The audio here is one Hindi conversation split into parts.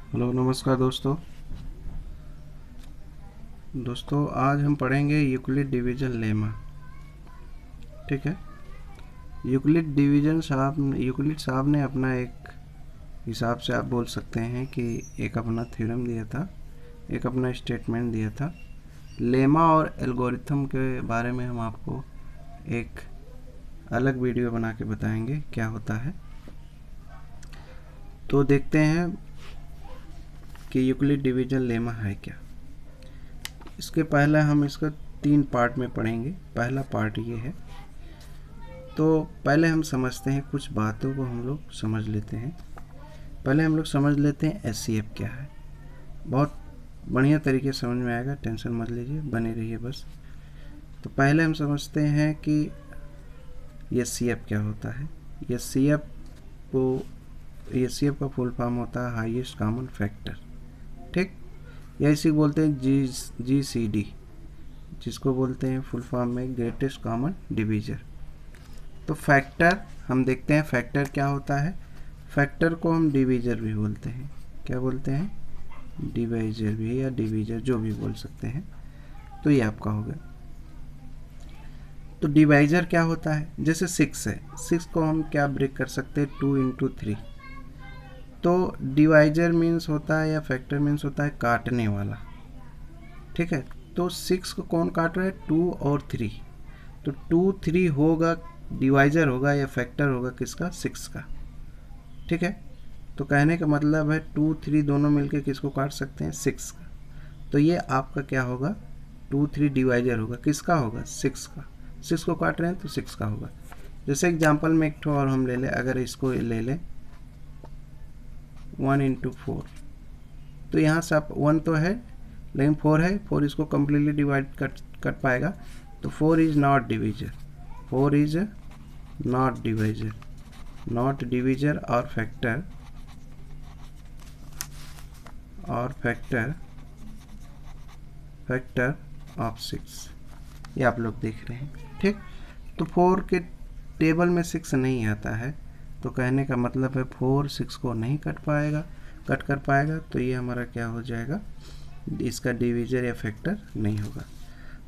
हेलो नमस्कार दोस्तों आज हम पढ़ेंगे यूक्लिड डिवीजन लेमा। ठीक है। यूक्लिड साहब ने अपना एक हिसाब से आप बोल सकते हैं कि एक अपना थ्योरम दिया था, एक अपना स्टेटमेंट दिया था। लेमा और एल्गोरिथम के बारे में हम आपको एक अलग वीडियो बना के बताएंगे क्या होता है। तो देखते हैं कि यूक्लिड डिवीजन लेमा है क्या। इसके पहले हम इसका 3 पार्ट में पढ़ेंगे। पहला पार्ट ये है, तो पहले हम समझते हैं, कुछ बातों को हम लोग समझ लेते हैं। पहले हम लोग समझ लेते हैं एचसीएफ क्या है। बहुत बढ़िया तरीके से समझ में आएगा, टेंशन मत लीजिए, बने रहिए बस। तो पहले हम समझते हैं कि एचसीएफ क्या होता है। एचसीएफ का फुल फॉर्म होता है हाईएस्ट कॉमन फैक्टर। ठीक, या इसी बोलते हैं जीसीडी, जिसको बोलते हैं फुल फॉर्म में ग्रेटेस्ट कॉमन डिवीजर। तो फैक्टर हम देखते हैं, फैक्टर क्या होता है। फैक्टर को हम डिवीजर भी बोलते हैं। क्या बोलते हैं? डिवाइजर भी, या डिवीजर, जो भी बोल सकते हैं। तो ये आपका हो गया। तो डिवाइजर क्या होता है? जैसे 6 है, 6 को हम क्या ब्रेक कर सकते हैं? 2 into 3। तो डिवाइजर मीन्स होता है, या फैक्टर मीन्स होता है काटने वाला। ठीक है। तो 6 को कौन काट रहा है? 2 और 3। तो 2 3 होगा, डिवाइजर होगा या फैक्टर होगा किसका? 6 का। ठीक है। तो कहने का मतलब है 2 3 दोनों मिलके किसको काट सकते हैं? 6 का। तो ये आपका क्या होगा? 2 3 डिवाइजर होगा, किसका होगा? 6 का। 6 को काट रहे हैं तो 6 का होगा। जैसे एग्जांपल में एक ठो और हम ले लें, अगर इसको ले लें 1 into 4, तो यहाँ से आप 1 तो है लेकिन 4 है, 4 इसको कम्प्लीटली डिवाइड कर पाएगा। तो 4 is not divisor, 4 is not divisor, not divisor और फैक्टर ऑफ 6। ये आप लोग देख रहे हैं। ठीक। तो 4 के टेबल में 6 नहीं आता है, तो कहने का मतलब है 4 6 को नहीं कट कर पाएगा। तो ये हमारा क्या हो जाएगा? इसका डिवीजर या फैक्टर नहीं होगा।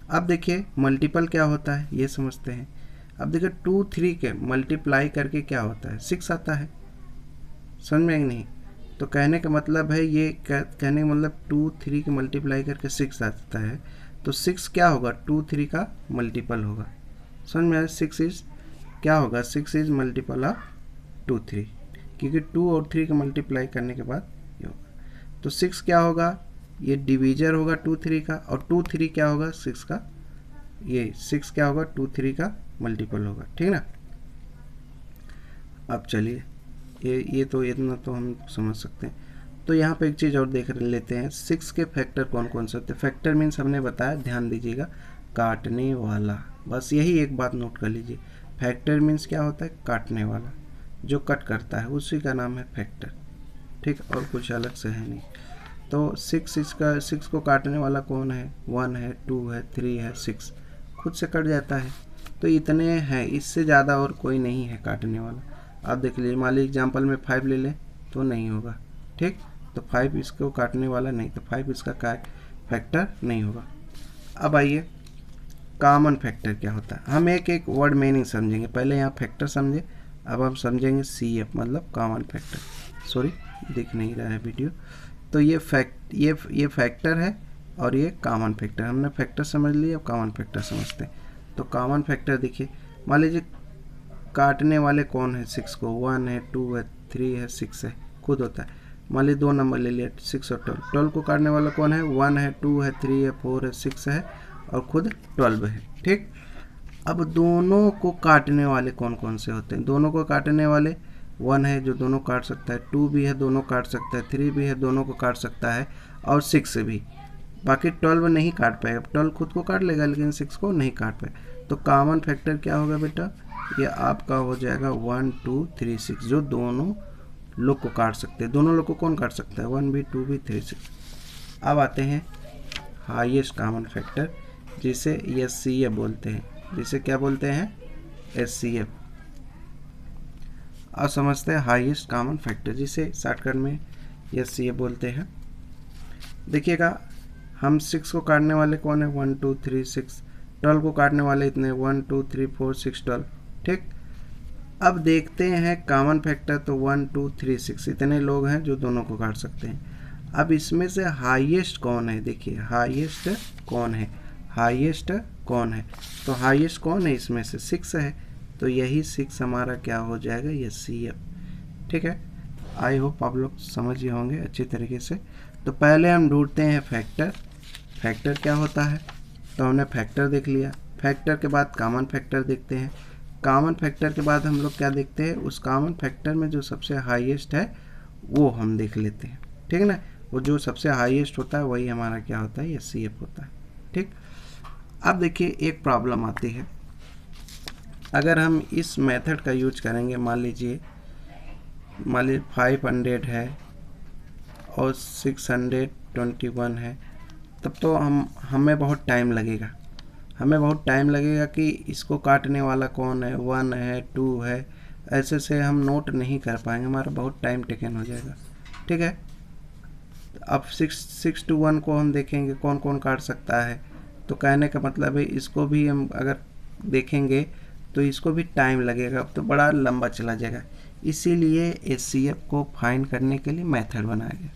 अब देखिए मल्टीपल क्या होता है ये समझते हैं। अब देखिए 2 3 के मल्टीप्लाई करके क्या होता है? 6 आता है। समझ में नहीं? तो कहने का मतलब है, ये कहने का मतलब 2 3 के मल्टीप्लाई करके 6 आता है। तो 6 क्या होगा? 2 3 का मल्टीपल होगा। समझ में आया? 6 इज क्या होगा? 6 इज मल्टीपल ऑफ 2 3, क्योंकि 2 और 3 का मल्टीप्लाई करने के बाद ये होगा। तो 6 क्या होगा? ये डिवीजर होगा 2 3 का, और 2 3 क्या होगा? 6 का। ये 6 क्या होगा? 2 3 का मल्टीपल होगा। ठीक ना? अब चलिए, ये तो इतना तो हम समझ सकते हैं। तो यहाँ पे एक चीज़ और देख लेते हैं, 6 के फैक्टर कौन कौन से होते हैं। फैक्टर मीन्स हमने बताया, ध्यान दीजिएगा, काटने वाला। बस यही एक बात नोट कर लीजिए। फैक्टर मीन्स क्या होता है? काटने वाला, जो कट करता है उसी का नाम है फैक्टर। ठीक, और कुछ अलग से है नहीं। तो 6 को काटने वाला कौन है? 1 है, 2 है, 3 है, 6 खुद से कट जाता है। तो इतने हैं, इससे ज़्यादा और कोई नहीं है काटने वाला। आप देख लीजिए, मान लीजिए एग्जाम्पल में 5 ले लें तो नहीं होगा। ठीक, तो 5 इसको काटने वाला नहीं, तो 5 इसका का फैक्टर नहीं होगा। अब आइए, कॉमन फैक्टर क्या होता है। हम एक एक वर्ड मीनिंग समझेंगे। पहले यहाँ फैक्टर समझे, अब हम समझेंगे CF मतलब कॉमन फैक्टर। सॉरी, दिख नहीं रहा है वीडियो। तो ये फैक्टर है और ये कॉमन फैक्टर। हमने फैक्टर समझ लिया, अब कॉमन फैक्टर समझते हैं। तो कॉमन फैक्टर देखिए, मान लीजिए काटने वाले कौन है? 6 को, 1 है, 2 है, 3 है, 6 है, खुद होता है। मान लीजिए 2 नंबर ले लिया, 6 और 12। 12 को काटने वाला कौन है? 1 है, 2 है, 3 है, 4 है, 6 है और खुद 12 है। ठीक। अब दोनों को काटने वाले कौन कौन से होते हैं? दोनों को काटने वाले 1 है जो दोनों काट सकता है, 2 भी है दोनों काट सकता है, 3 भी है दोनों को काट सकता है, और 6 भी। बाकी 12 नहीं काट पाएगा। 12 खुद को काट लेगा लेकिन 6 को नहीं काट पाएगा। तो कॉमन फैक्टर क्या होगा बेटा? ये आपका हो जाएगा 1 2 3 6, जो दोनों लोग को काट सकते हैं। दोनों लोग को कौन काट सकता है? 1 भी, 2 भी, 3 6। अब आते हैं हाईएस्ट कॉमन फैक्टर, जिसे SCF बोलते हैं। जिसे क्या बोलते हैं? SCF। अब समझते हैं हाईएस्ट कॉमन फैक्टर, जिसे शॉर्टकट में एस सी एफ बोलते हैं। देखिएगा हम 6 को काटने वाले कौन है, 1 2 3 6, 12 को काटने वाले इतने 1 2 3 4 6 12। ठीक, अब देखते हैं कॉमन फैक्टर, तो 1 2 3 6 इतने लोग हैं जो दोनों को काट सकते हैं। अब इसमें से हाईएस्ट कौन है, देखिए हाईएस्ट कौन है, हाईएस्ट कौन है, तो हाईएस्ट कौन है इसमें से 6 है, तो यही 6 हमारा क्या हो जाएगा, ये सी एफ। ठीक है, आई होप आप लोग समझ ही होंगे अच्छी तरीके से। तो पहले हम ढूंढते हैं फैक्टर, फैक्टर क्या होता है, तो हमने फैक्टर देख लिया। फैक्टर के बाद कॉमन फैक्टर देखते हैं। कॉमन फैक्टर के बाद हम लोग क्या देखते हैं, उस कॉमन फैक्टर में जो सबसे हाईएस्ट है वो हम देख लेते हैं। ठीक है ना, वो जो सबसे हाईएस्ट होता है वही हमारा क्या होता है, ये सी एफ होता है। ठीक, अब देखिए एक प्रॉब्लम आती है, अगर हम इस मेथड का यूज करेंगे, मान लीजिए 500 है और 621 है, तब तो हमें बहुत टाइम लगेगा, हमें बहुत टाइम लगेगा कि इसको काटने वाला कौन है, 1 है 2 है, ऐसे से हम नोट नहीं कर पाएंगे, हमारा बहुत टाइम टेकन हो जाएगा। ठीक है, अब 6 to 1 को हम देखेंगे कौन कौन काट सकता है, तो कहने का मतलब है इसको भी हम अगर देखेंगे तो इसको भी टाइम लगेगा, तो बड़ा लंबा चला जाएगा। इसीलिए एचसीएफ को फाइंड करने के लिए मेथड बनाया गया।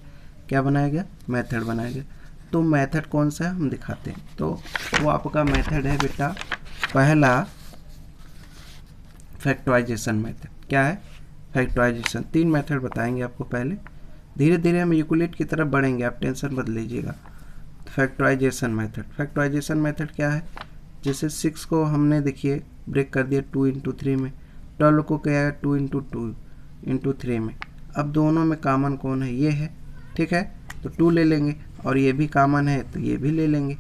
क्या बनाया गया, मेथड बनाया गया। तो मेथड कौन सा है हम दिखाते हैं। तो वो आपका मेथड है बेटा, पहला फैक्टराइजेशन मेथड। क्या है, फैक्टराइजेशन। 3 मेथड बताएंगे आपको पहले, धीरे धीरे हम यूक्लिड की तरफ बढ़ेंगे, आप टेंशन मत लीजिएगा। फैक्टराइजेशन मेथड, फैक्टराइजेशन मेथड क्या है, जैसे 6 को हमने देखिए ब्रेक कर दिया 2 into 3 में, 12 को क्या है 2 into 2 into 3 में। अब दोनों में कॉमन कौन है, ये है। ठीक है, तो 2 ले लेंगे, और ये भी कॉमन है तो ये भी ले लेंगे।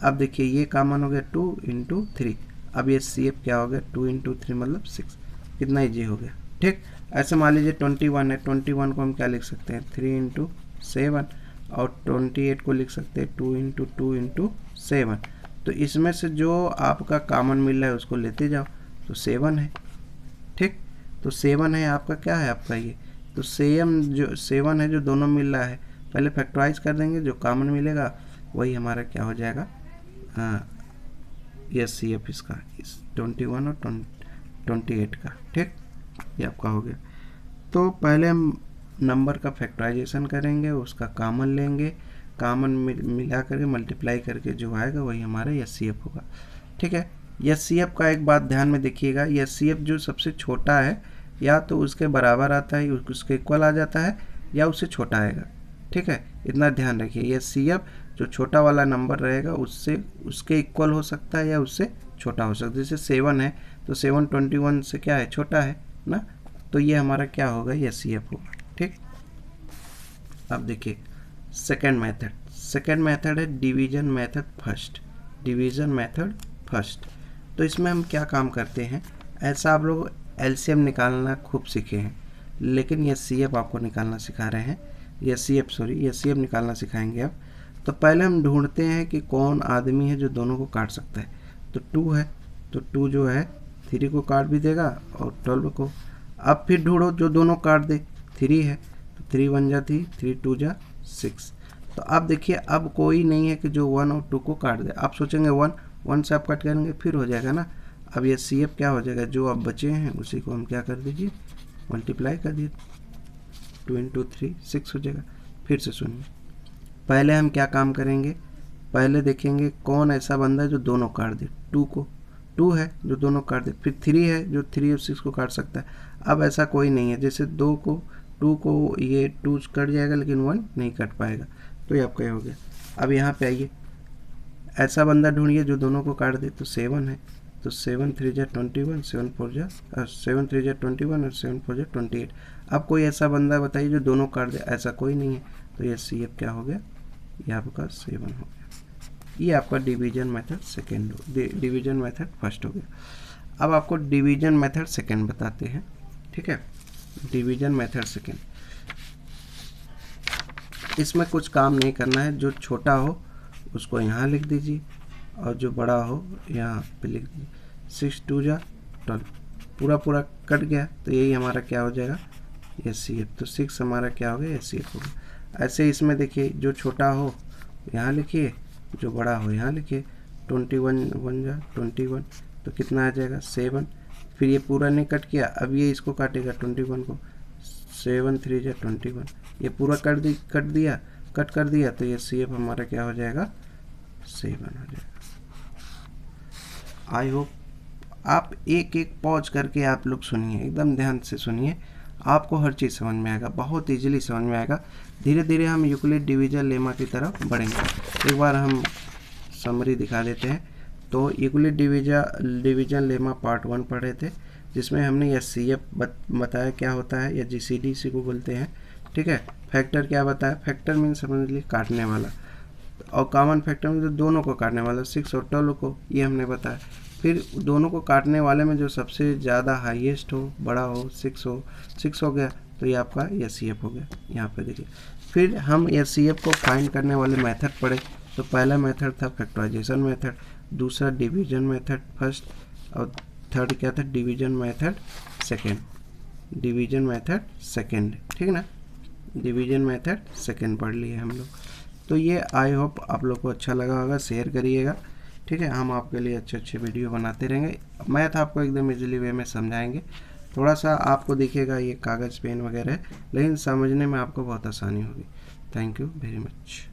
अब देखिए ये कॉमन हो गया 2 into 3, अब ये सी एफ क्या हो गया 2 into 3 मतलब 6, कितना ईजी हो गया। ठीक, ऐसे मान लीजिए 21 है, 21 को हम क्या लिख सकते हैं 3 into 7, और 28 को लिख सकते हैं 2 into 2 into 7। तो इसमें से जो आपका कॉमन मिल रहा है उसको लेते जाओ, तो 7 है। ठीक, तो 7 है आपका, क्या है आपका ये, तो सेम जो 7 है जो दोनों मिल रहा है, पहले फैक्टराइज कर देंगे, जो कॉमन मिलेगा वही हमारा क्या हो जाएगा, यस सी एफ इसका, इस 21 और 28 का। ठीक, ये आपका हो गया। तो पहले हम नंबर का फैक्टराइजेशन करेंगे, उसका कॉमन लेंगे, कॉमन मिला करके मल्टीप्लाई करके जो आएगा वही हमारा एस सी एफ होगा। ठीक है, एस सी एफ का एक बात ध्यान में देखिएगा, एस सी एफ जो सबसे छोटा है या तो उसके बराबर आता है, उसके इक्वल आ जाता है, या उससे छोटा आएगा। ठीक है, इतना ध्यान रखिए, एस सी एफ जो छोटा वाला नंबर रहेगा उससे उसके इक्वल हो सकता है या उससे छोटा हो सकता है। जैसे 7 है तो 7 21 से क्या है, छोटा है ना, तो ये हमारा क्या होगा, एस सी एफ होगा। ठीक, अब देखिए सेकेंड मेथड, सेकेंड मेथड है division method first, division method first. तो इसमें हम क्या काम करते हैं, ऐसा आप लोग एलसीएम निकालना खूब सीखे हैं, लेकिन ये सीएफ आपको निकालना सिखा रहे हैं, ये सीएफ सॉरी ये सीएफ निकालना सिखाएंगे अब। तो पहले हम ढूंढते हैं कि कौन आदमी है जो दोनों को काट सकता है, तो 2 है, तो 2 जो है 3 को काट भी देगा और 12 को। अब फिर ढूंढो जो दोनों काट दे, 3 है तो 3 1 जा 3, 3 2 जा 6। तो अब देखिए अब कोई नहीं है कि जो 1 और 2 को काट दे। आप सोचेंगे 1 से आप कट करेंगे फिर हो जाएगा ना, अब ये सी एफ क्या हो जाएगा, जो अब बचे हैं उसी को हम क्या कर दीजिए, मल्टीप्लाई कर दिए, 2 into 3 6 हो जाएगा। फिर से सुनिए, पहले हम क्या काम करेंगे, पहले देखेंगे कौन ऐसा बंदा है जो दोनों काट दे, 2 को, 2 है जो दोनों काट दे, फिर 3 है जो 3 और 6 को काट सकता है। अब ऐसा कोई नहीं है, जैसे 2 को ये 2 कट जाएगा लेकिन 1 नहीं कट पाएगा, तो ये आपका हो गया। अब यहाँ पे आइए, ऐसा बंदा ढूंढिए जो दोनों को काट दे, तो 7 है, तो 7 3 जा 21, 7 4 जा 21 और 7 4 जा 28। अब कोई ऐसा बंदा बताइए जो दोनों काट दे, ऐसा कोई नहीं है, तो ये सी एफ क्या हो गया, ये आपका 7 हो गया। ये आपका डिवीजन मेथड सेकेंड हो, डिवीजन मेथड फर्स्ट हो गया। अब आपको डिवीजन मेथड सेकेंड बताते हैं। ठीक है, डिवीजन मेथड सेकेंड, इसमें कुछ काम नहीं करना है, जो छोटा हो उसको यहाँ लिख दीजिए और जो बड़ा हो यहाँ पे लिख दीजिए। 6 2 जा 12, पूरा कट गया, तो यही हमारा क्या हो जाएगा, एस सी एफ। तो 6 हमारा क्या हो गया, एस सी एफ हो गया। ऐसे इसमें देखिए जो छोटा हो यहाँ लिखिए, जो बड़ा हो यहाँ लिखिए। 21 1 जा 21, तो कितना आ जाएगा 7। फिर ये पूरा नहीं कट किया, अब ये इसको काटेगा 21 को, 7 3 जा 21, ये पूरा कट कर दिया, तो ये CF हमारा क्या हो जाएगा 7 हो जाएगा। आई होप आप एक एक पॉज करके आप लोग सुनिए, एकदम ध्यान से सुनिए, आपको हर चीज़ समझ में आएगा, बहुत इजीली समझ में आएगा। धीरे धीरे हम यूक्लिड डिवीजन लेमा की तरफ बढ़ेंगे। एक बार हम समरी दिखा देते हैं। तो यूक्लिड डिवीजन लेमा पार्ट 1 पढ़े थे, जिसमें हमने SCF बताया क्या होता है, या GCD इसी को बोलते हैं, ठीक है। फैक्टर क्या बताया, फैक्टर मीन समझ लीजिए काटने वाला, और कॉमन फैक्टर में जो दोनों को काटने वाला 6 और 12 को, ये हमने बताया। फिर दोनों को काटने वाले में जो सबसे ज़्यादा हाईएस्ट हो, बड़ा हो, 6 हो गया, तो ये आपका SCF हो गया। यहाँ पे देखिए, फिर हम SCF को फाइंड करने वाले मेथड पढ़े। तो पहला मेथड था फैक्टराइजेशन मेथड, दूसरा डिवीजन मेथड फर्स्ट, और थर्ड क्या था डिवीजन मेथड सेकेंड, ठीक ना। डिवीजन मेथड सेकेंड पढ़ लिए हम लोग। तो ये आई होप आप लोग को अच्छा लगा होगा, शेयर करिएगा, ठीक है। हम आपके लिए अच्छे अच्छे वीडियो बनाते रहेंगे। मैथ आपको एकदम इजीली वे में समझाएंगे। थोड़ा सा आपको दिखेगा ये कागज़ पेन वगैरह, लेकिन समझने में आपको बहुत आसानी होगी। Thank you very much.